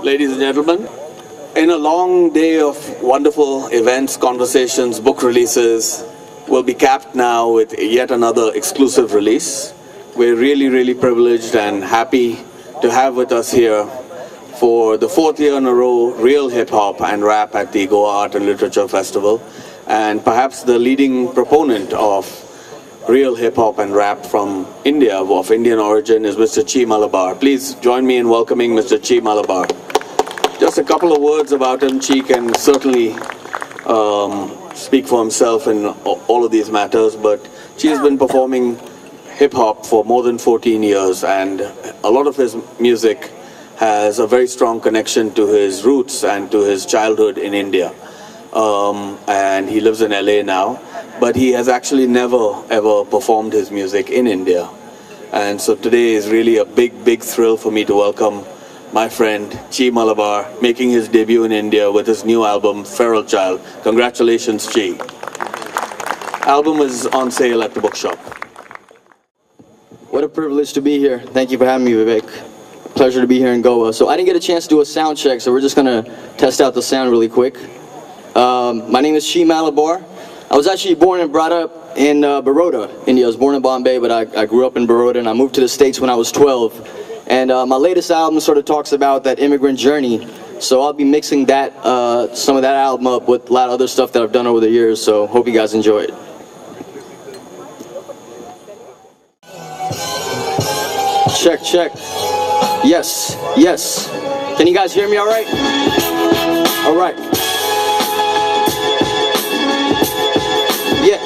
Ladies and gentlemen, in a long day of wonderful events, conversations, book releases, will be capped now with yet another exclusive release. We're really privileged and happy to have with us here for the 4th year in a row real hip-hop and rap at the Goa Art and Literature Festival, and perhaps the leading proponent of real hip-hop and rap from India, of Indian origin, is Mr. Chee Malabar. Please join me in welcoming Mr. Chee Malabar. Just a couple of words about him. Chee can certainly speak for himself in all of these matters, but Chee has been performing hip-hop for more than 14 years, and a lot of his music has a very strong connection to his roots and to his childhood in India. And he lives in LA now, but he has actually never ever performed his music in India. And so today is really a big thrill for me to welcome my friend Chee Malabar, making his debut in India with his new album, Feral Child. Congratulations, Chee. Album is on sale at the bookshop. What a privilege to be here. Thank you for having me, Vivek. Pleasure to be here in Goa. So I didn't get a chance to do a sound check, so we're just gonna test out the sound really quick. My name is Chee Malabar. I was actually born and brought up in Baroda, India. I was born in Bombay, but I grew up in Baroda, and I moved to the States when I was 12. And my latest album sort of talks about that immigrant journey. So I'll be mixing that, some of that album up with a lot of other stuff that I've done over the years. So hope you guys enjoy it. Check, check. Yes, yes. Can you guys hear me all right? All right. Yeah.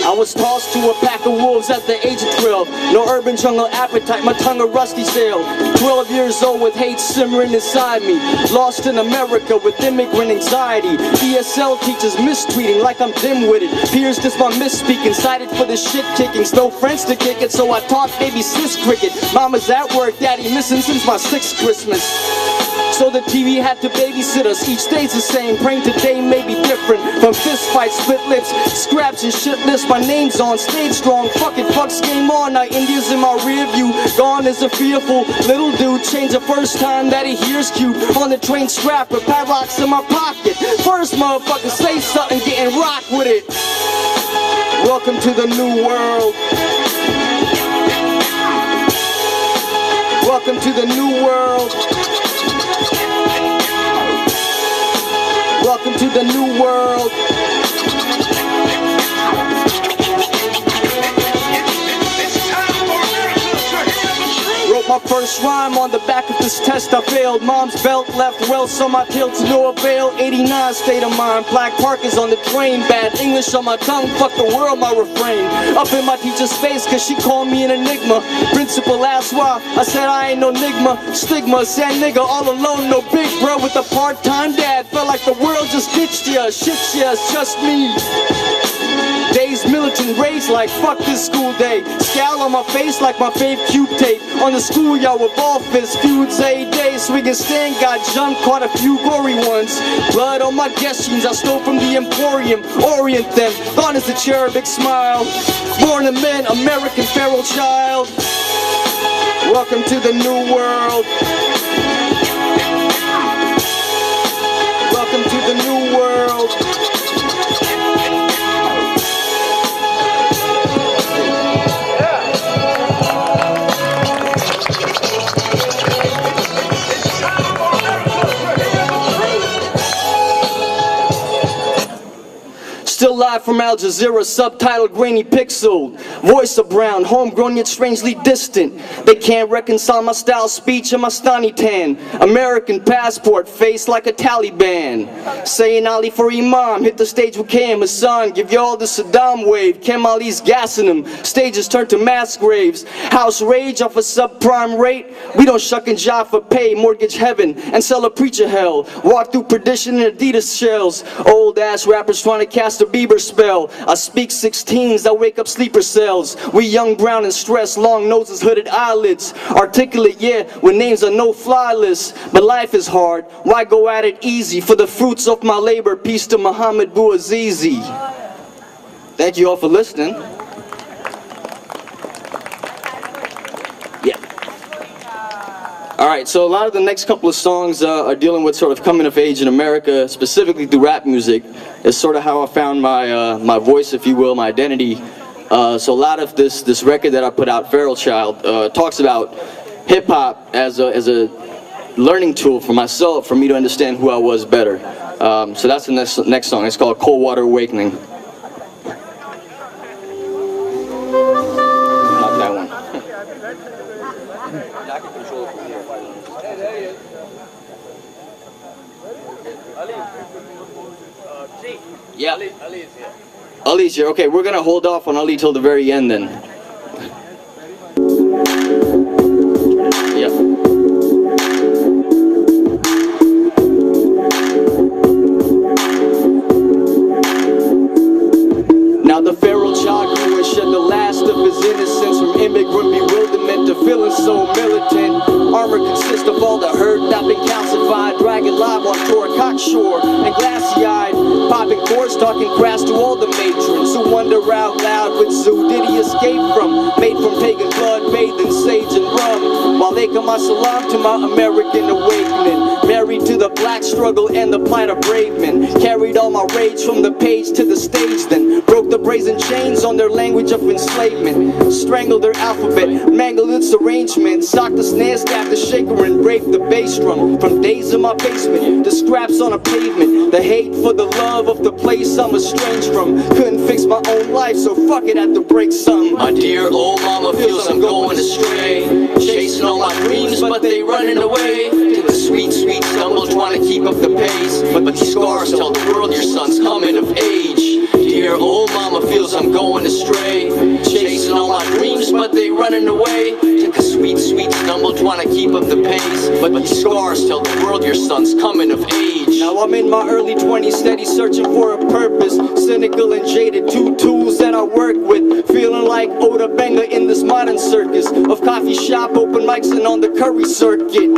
I was tossed to a pack of wolves at the age of 12. No urban jungle appetite, my tongue a rusty sail. 12 years old with hate simmering inside me. Lost in America with immigrant anxiety. ESL teachers mistweeting like I'm dim-witted. Peers just my misspeaking, cited for the shit kicking. No friends to kick it, so I taught baby sis cricket. Mama's at work, daddy missing since my 6th Christmas. So the TV had to babysit us. Each day's the same, praying today may be different. From fist fights, split lips, scraps and shit lists. My name's on stage strong. Fuck it, fuck's game on. Now India's in my rear view. Gone is a fearful little dude. Change the first time that he hears Cube. On the train strap with padlocks in my pocket. First motherfucker say something, getting rock with it. Welcome to the new world. Welcome to the new world. Welcome to the new world. Wrote my first rhyme on the back of this test I failed. Mom's belt left well, so my tail to no avail. 89 state of mind, Black Parkers on the train. Bad English on my tongue, fuck the world, my refrain. Up in my teacher's face, cause she called me an enigma. Principal asked why, I said I ain't no nigma. Stigma, sad nigga, all alone, no big bro with a part-time dad. Felt like the world just ditched ya, shit ya, it's just me. Days militant rage like fuck this school day. Scowl on my face like my fave cube tape. On the schoolyard with ball fists, feuds a day. Swinging stand, got jumped, caught a few gory ones. Blood on my guest jeans, I stole from the Emporium. Orient them, gone is the cherubic smile. Born of men, American feral child. Welcome to the new world. Welcome to the new world. Still live from Al Jazeera, subtitled grainy pixeled. Voice of brown, homegrown yet strangely distant. They can't reconcile my style, speech, and my stani tan. American passport, face like a Taliban. Saying Ali for Imam, hit the stage with Cam Hassan. Give y'all the Saddam wave, Cam Ali's gassing them. Stages turn to mass graves. House rage off a subprime rate. We don't shuck and jive for pay, mortgage heaven, and sell a preacher hell. Walk through perdition in Adidas shells. Old ass rappers trying to cast a Bieber spell. I speak 16s, I wake up sleeper cells. We young, brown, and stressed, long noses, hooded eyelids. Articulate, yeah, with names on no fly list. But life is hard, why go at it easy? For the fruits of my labor, peace to Muhammad Bouazizi. Thank you all for listening. Yeah. Alright, so a lot of the next couple of songs are dealing with sort of coming of age in America, specifically through rap music. It's sort of how I found my voice, if you will, my identity. So a lot of this record that I put out, Feral Child, talks about hip-hop as a learning tool for myself, for me to understand who I was better. So that's the next song. It's called Cold Water Awakening. Not that one. I can control it from here. Yeah. Ali's here. Ali's here. Okay, we're gonna hold off on Ali till the very end then. Yeah. Now the feral child grew and shed the last of his innocence, from immigrant bewilderment to feeling so militant. Armor consists of all the hurt that been calcified, dragging live on tour, cockshore and glassy-eyed, popping chords, talking crass to all the matrons who wonder out loud which zoo did he escape from, made from pagan blood, bathed in sage and rum, while they come my salam to my American awakening, married to the black struggle and the plight of brave men, carried all my rage from the page to the stage, then broke the brazen chains on their language of enslavement, strangled their alphabet, mangled its arrangement, socked the snare, stabbed the shaker and raped the bass drum, from days in my basement to scraps on a pavement, the hate for the love of the place I'm estranged from, couldn't fix my own life, so fuck it, had to break something. My dear old mama feels I'm going astray, chasing all my dreams but they running away, took a sweet, sweet stumble trying to keep up the pace, but these scars tell the world your son's coming of age. Dear old mama feels I'm going astray, chasing all my dreams but they running away, took a sweet, sweet stumble trying to keep up the pace, but these scars tell the world your son's coming of age. age. Now I'm in my early 20s, steady searching for a purpose. Cynical and jaded, two tools that I work with. Feeling like Oda Benga in this modern circus of coffee shop, open mics, and on the curry circuit.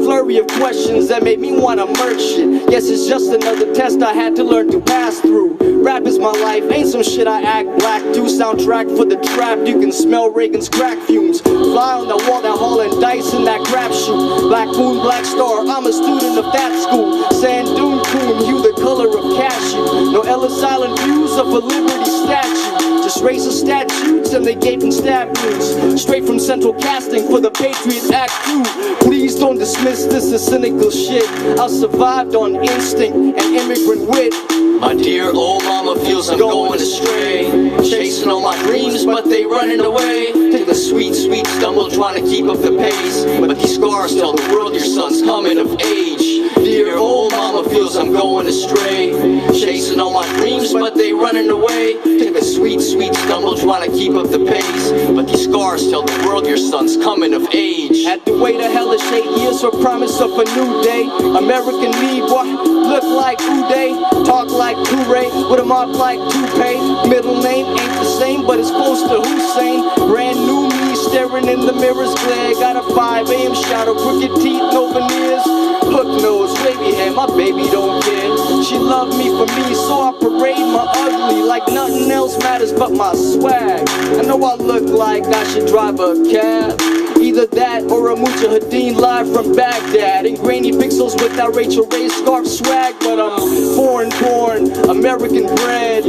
Flurry of questions that made me wanna merge shit. Yes, it's just another test I had to learn to pass through. Rap is my life, ain't some shit I act black to. Soundtrack for the trap, you can smell Reagan's crack fumes. Fly on the wall, that hauling dice in that crapshoot. Black moon, black star, I'm a student of that school. Sand dune coon, hue the color of cashew. No Ellis Island views of a Liberty statue. Just racist statutes and they gaping stab wounds. Straight from central casting for the Patriot Act 2. Please don't dismiss this as cynical shit. I survived on instinct and immigrant wit. My dear old mama feels I'm going astray. Chasing all my dreams, but they running away. Take a sweet, sweet stumble trying to keep up the pace. But these scars tell the world your son's coming of age. Dear old mama feels I'm going astray. Chasing all my dreams, but they running away. Take a sweet, sweet stumble trying to keep up the pace. But these scars tell the world your son's coming of age. Had to wait a hellish 8 years for promise of a new day. American me, boy, look like Uday. Talk like Toure, with a mop like toupee. Middle name ain't the same, but it's close to Hussein. Brand new me, staring in the mirror's glare. Got a 5 a.m. shadow, crooked teeth, no veneers. Hook nose, wavy hair, my baby don't care. She loved me for me, so I parade my ugly like nothing else matters but my swag. I know I look like I should drive a cab. Either that or a Mujahideen live from Baghdad. In grainy pixels with that Rachel Ray scarf swag. But I'm foreign born, American bred,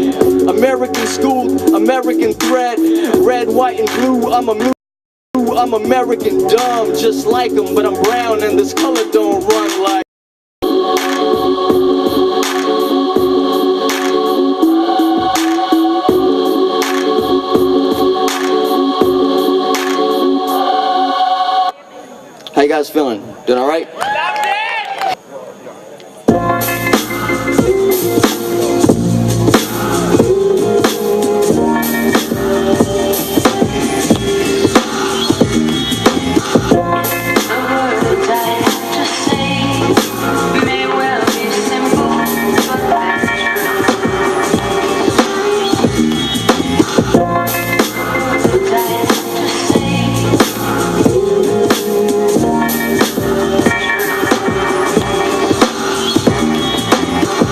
American schooled, American thread. Red, white, and blue, I'm American dumb, just like them, but I'm brown and this color don't run like. How you guys feeling? Doing all right?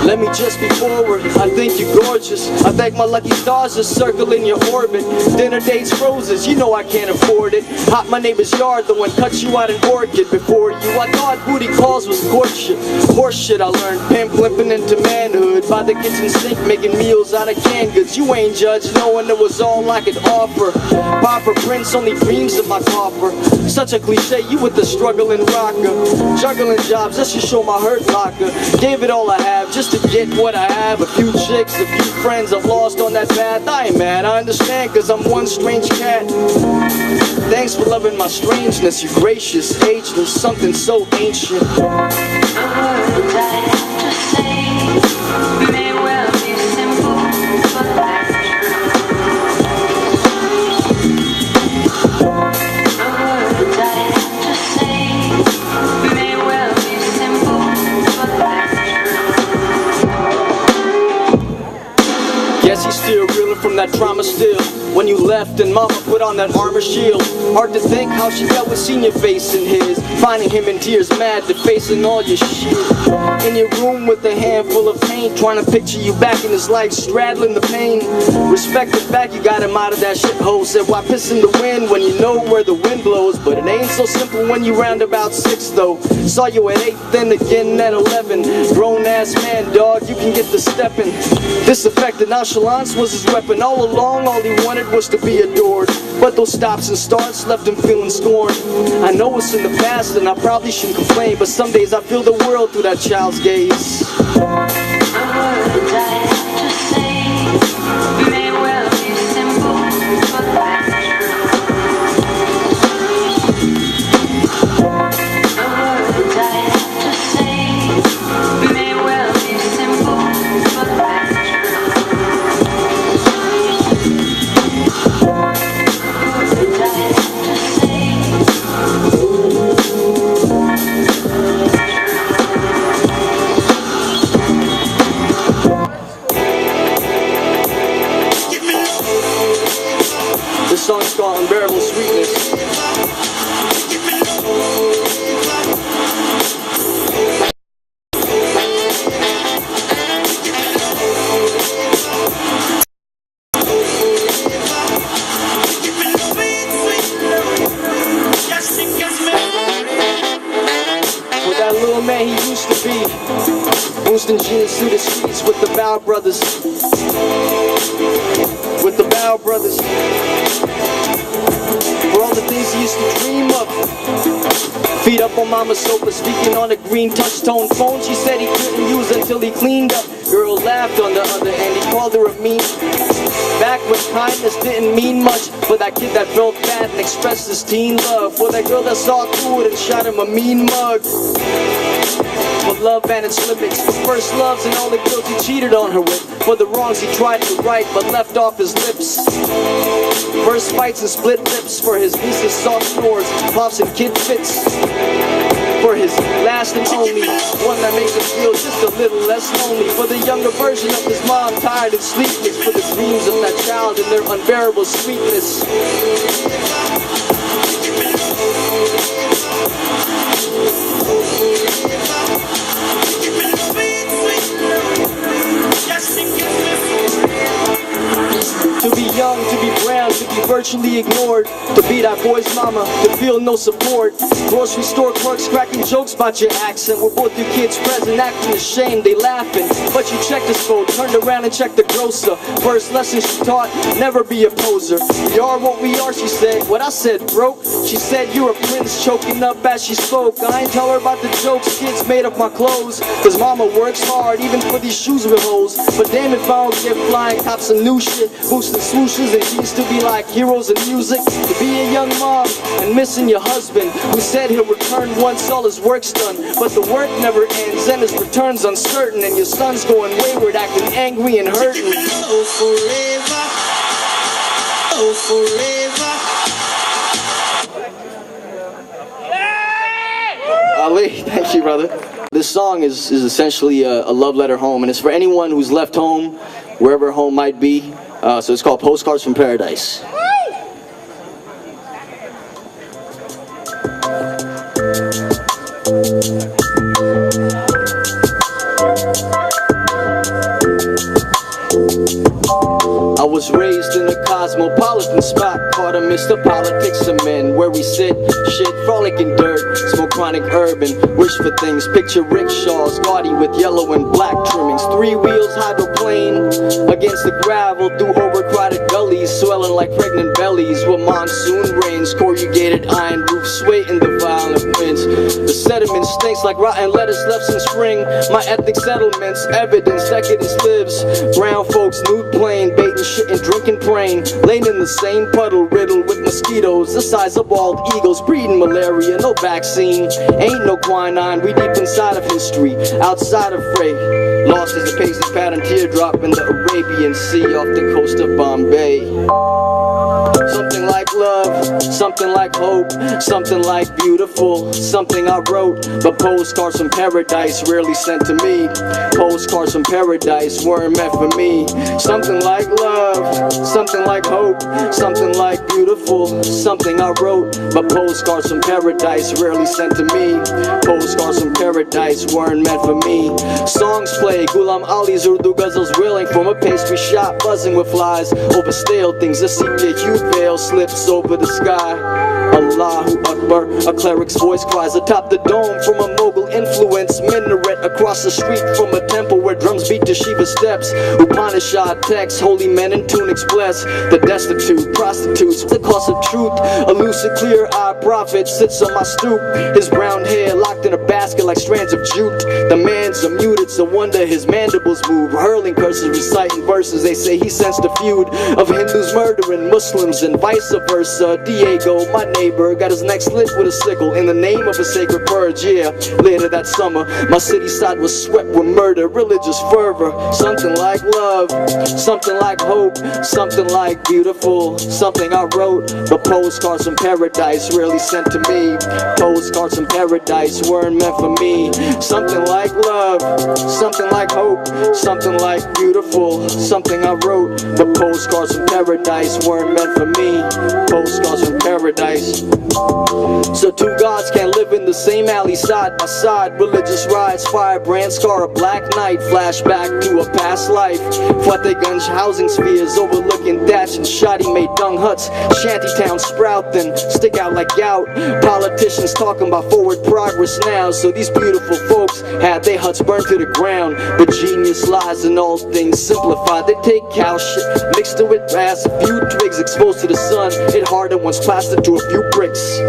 Let me just be forward, I think you're gorgeous. I thank my lucky stars just circling your orbit. Dinner dates roses, you know I can't afford it. Hop my neighbor's yard, the one cuts you out an orchid. Before you, I thought booty calls was courtship. Horse shit I learned, pimp limping into manhood. By the kitchen sink, making meals out of canned goods. You ain't judged, knowing it was all I could offer. Pauper prince, only dreams of my coffer. Such a cliche, you with the struggling rocker. Juggling jobs, just to show my hurt locker. Gave it all I have, just to get what I have. A few chicks, a few friends I've lost on that path. I ain't mad, I understand, cause I'm one strange cat. Thanks for loving my strangeness, you gracious, ageless, something so ancient. The words I have to say may well be simple, but that's true. The words I have to say may well be simple, but that's true. Guess he's still reeling from that trauma still. When you left and mama put on that armor shield. Hard to think how she dealt with seeing your face in his. Finding him in tears, mad to facing all your shit. In your room with a handful of paint, trying to picture you back in his life, straddling the pain. Respect the fact you got him out of that shithole. Said why piss in the wind when you know where the wind blows. But it ain't so simple when you round about 6 though. Saw you at 8, then again at 11. Grown ass man, dog, you can get the stepping. Disaffected nonchalance was his weapon. All along, all he wanted was to be adored. But those stops and starts left him feeling scorned. I know it's in the past and I probably shouldn't complain, but some days I feel the world through that child's gaze. The words I have to say may well be simple, but that's true. The words I have to say may well be simple, but that's true. Coasting jeans through the streets with the Bow Brothers. With the Bow Brothers. For all the things he used to dream of. Feet up on mama's sofa, speaking on a green touch-tone phone. She said he couldn't use until he cleaned up. Girl laughed on the other end, he called her a mean. Back when kindness didn't mean much, for that kid that felt bad and expressed his teen love. For that girl that saw through it and shot him a mean mug. For love and its limits, for first loves and all the girls he cheated on her with. For the wrongs he tried to right but left off his lips. First fights and split lips, for his niece's soft snores, pops and kid fits. For his last and only, one that makes him feel just a little less lonely. For the younger version of his mom, tired and sleepless. For the dreams of that child and their unbearable sweetness. To be young, to be brown, to be virtually ignored. To be that boy's mama, to feel no support. Grocery store clerks cracking jokes about your accent. With both your kids present, acting ashamed, they laughing. But you checked the code, turned around and checked the grocer. First lesson she taught, never be a poser. We are what we are, she said. What I said, broke? She said, you're a prince, choking up as she spoke. I ain't tell her about the jokes kids made of my clothes. Cause mama works hard, even for these shoes with holes. But damn if I don't get flying, cop some new shit. Boosting swooshes and jeans to be like heroes in music. To be a young mom and missing your husband, who said he'll return once all his work's done. But the work never ends and his return's uncertain. And your son's going wayward, acting angry and hurting. Oh forever, oh forever. Ali, thank you, brother. This song is essentially a love letter home, and it's for anyone who's left home, wherever home might be. So it's called Postcards from Paradise. I was raised in a cosmopolitan spot called a Mr. Politics of Men, where we sit, shit, frolic in dirt, smoke chronic urban, wish for things, picture rickshaws, gaudy with yellow and black trimmings, 3 wheels hydroplane against the gravel through overcrowded gullies, swelling like pregnant bellies with monsoon rains, corrugated iron roofs sway in the violent winds. The sediment stinks like rotten lettuce left since spring. My ethnic settlements, evidence decadence lives. Brown folks nude plane, baiting shit and drinking praying, laying in the same puddle riddled with mosquitoes the size of bald eagles, breeding malaria. No vaccine, ain't no quinine. We deep inside of history, outside of freight, lost as a pacing pattern teardrop in the Arabian Sea off the coast of Bombay. Something like love, something like hope, something like beautiful, something I wrote. But postcards from paradise rarely sent to me. Postcards from paradise weren't meant for me. Something like love, something like hope, something like beautiful, something I wrote. But postcards from paradise rarely sent to me. Postcards from paradise weren't meant for me. Songs play, Ghulam Ali's Urdu ghazals reeling from a pastry shop, buzzing with flies over stale things. A sepia hue veil slips over the sky. Allahu Akbar, a cleric's voice cries atop the dome from a Mughal influence minaret across the street from a temple where drums beat to Shiva steps. Upanishad texts, holy men in tunics bless the destitute, prostitutes, the cost of truth. A lucid, clear-eyed prophet sits on my stoop, his brown hair locked in a basket like strands of jute. The man's a mute, it's a wonder his mandibles move, hurling curses, reciting verses. They say he sensed the feud of Hindus murdering Muslims and vice versa. Diego, my neighbor, got his neck slit with a sickle in the name of a sacred purge. Yeah, later that summer, my city side was swept with murder, religious fervor. Something like love, something like hope, something like beautiful, something I wrote. But postcards from paradise rarely sent to me. Postcards from paradise weren't meant for me. Something like love, something like hope, something like beautiful, something I wrote. But postcards from paradise weren't meant for me. Postcards from paradise. So two gods can't live in the same alley side by side. Religious riots, firebrand scar, a black night, flashback to a past life. Fatehganj housing sphere. areas overlooking thatch and shoddy made dung huts. Shanty towns sprout then stick out like gout. Politicians talking about forward progress now. So these beautiful folks had their huts burned to the ground. But genius lies in all things simplified. They take cow shit, mixed it with grass, a few twigs exposed to the sun. It hardened once plastered to a few bricks.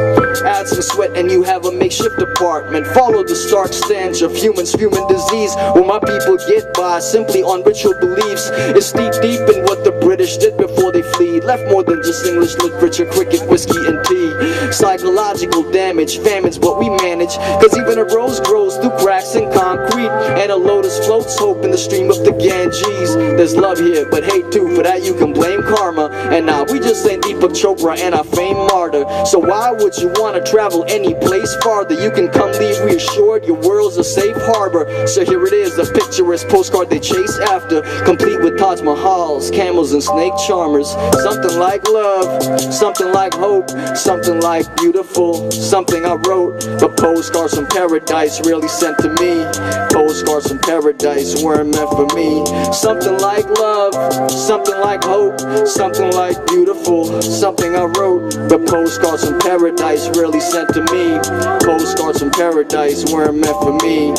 Add some sweat and you have a makeshift apartment. Follow the stark stench of humans fuming disease. Where my people get by simply on ritual beliefs. It's deep in what the British did before they fled. Left more than just English literature, cricket, whiskey and tea. Psychological damage, famine's what we manage. Cause even a rose grows through cracks in concrete. And a lotus floats hope in the stream of the Ganges. There's love here, but hate too. For that you can blame karma. And now we just ain't Deepak Chopra and our famed martyr. So why would you wanna travel any place farther? You can come leave reassured your world's a safe harbor. So here it is, a picturesque postcard they chase after, complete with Taj Mahals, camels and snake charmers. Something like love, something like hope, something like beautiful, something I wrote. But postcards from paradise really sent to me. Postcards from paradise weren't meant for me. Something like love, something like hope, something like beautiful, something I wrote. But postcards from paradise really sent to me. Postcards from paradise weren't meant for me.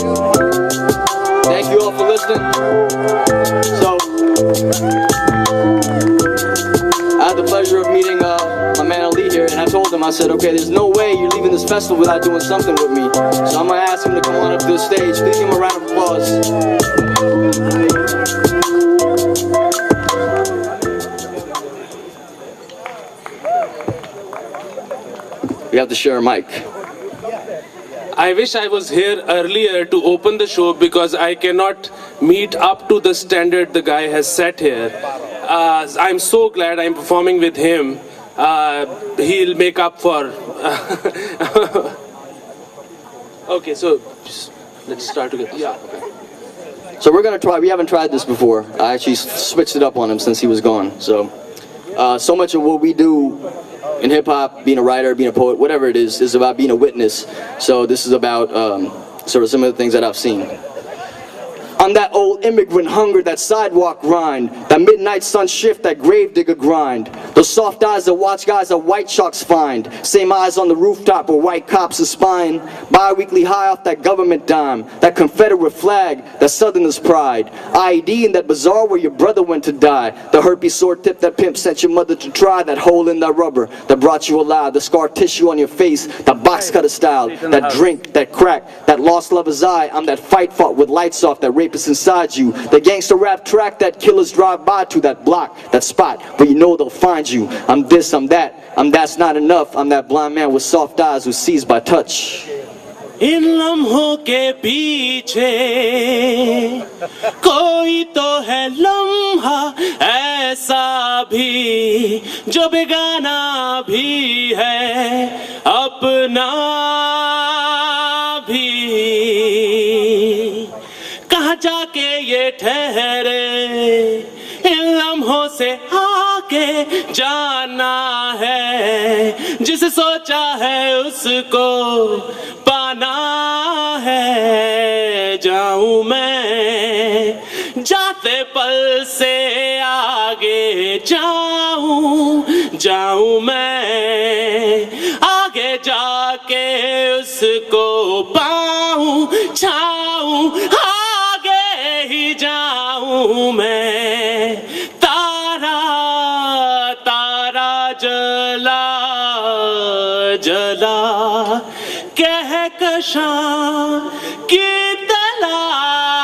Thank you all for listening. So, I had the pleasure of meeting my man Ali here, and I told him, I said, okay, there's no way you're leaving this festival without doing something with me. So I'm gonna ask him to come on up to the stage. Please give him a round of applause. We have to share a mic. I wish I was here earlier to open the show because I cannot meet up to the standard the guy has set here. I'm so glad I'm performing with him. He'll make up for... Okay, so let's start together. Yeah. Okay. So we're gonna try, we haven't tried this before. I actually switched it up on him since he was gone. So much of what we do in hip-hop, being a writer, being a poet, whatever it is about being a witness. So this is about sort of some of the things that I've seen. I'm that old immigrant hunger, that sidewalk grind, that midnight sun shift, that gravedigger grind. Those soft eyes that watch guys that white sharks find. Same eyes on the rooftop where white cops are spying. Bi-weekly high off that government dime, that Confederate flag, that Southerners' pride. IED in that bazaar where your brother went to die. The herpes sore tip that pimp sent your mother to try. That hole in that rubber that brought you alive. The scar tissue on your face, that box cutter style. That drink, that crack, that lost lover's eye. I'm that fight fought with lights off, that rapist inside you. The gangster rap track that killers drive by to. That block, that spot where you know they'll find you. I'm this, I'm that, I'm that's not enough. I'm that blind man with soft eyes who sees by touch. इन लम्हों के पीछे कोई तो है लम्हा ऐसा भी जो बेगाना भी है अपना भी कहाँ जाके ये ठहरे इन लम्हों से आगे जाना है जिसे सोचा है उसको पाना है जाऊं मैं जाते पल से आगे जाऊं मैं आगे जाके उसको पाऊं छाऊं आगे ही जाऊं मैं तारा तारा जला जला कहकशां की तलाश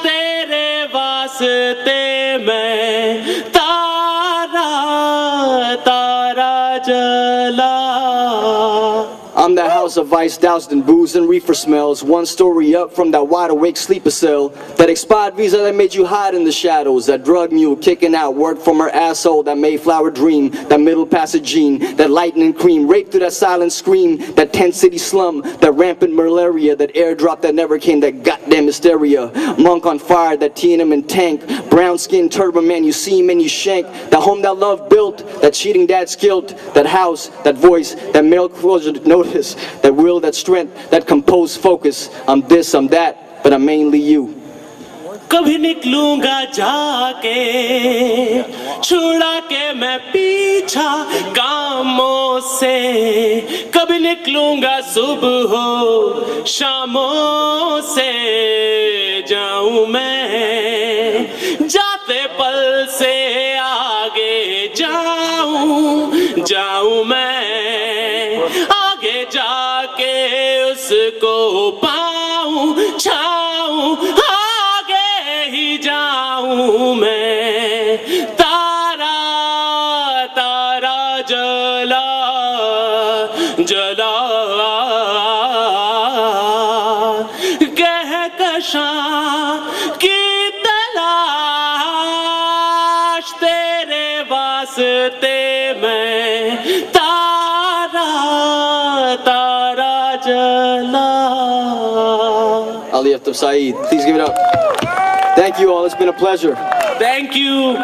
तेरे वास्ते मैं तारा तारा जला. I'm that house of ice doused in booze and reefer smells. One story up from that wide awake sleeper cell. That expired visa that made you hide in the shadows. That drug mule kicking out work from her asshole. That Mayflower dream. That middle passage gene. That lightning cream. Rape through that silent scream. That tent city slum. That rampant malaria. That airdrop that never came. That goddamn hysteria. Monk on fire. That Tiananmen tank. Brown skin turban man you see him and you shank. That home that love built. That cheating dad's guilt. That house. That voice. That male closure notice. That will, that strength, that composed focus. I'm this, I'm that, but I'm mainly you. कभी निकलूंगा जाके छुड़ा के मैं पीछा कामों से, कभी निकलूंगा सुबह हो शामों से, जाऊं मैं जाते पल से आगे जाऊं मैं आगे जाके उसको पाऊं छाऊं, आगे ही जाऊं मैं। तारा तारा जला जला कहकशां की तलाश तेरे वास्ते मैं तारा तारा जला। Ali Aftab Saeed, please give it up. Thank you all, it's been a pleasure. Thank you.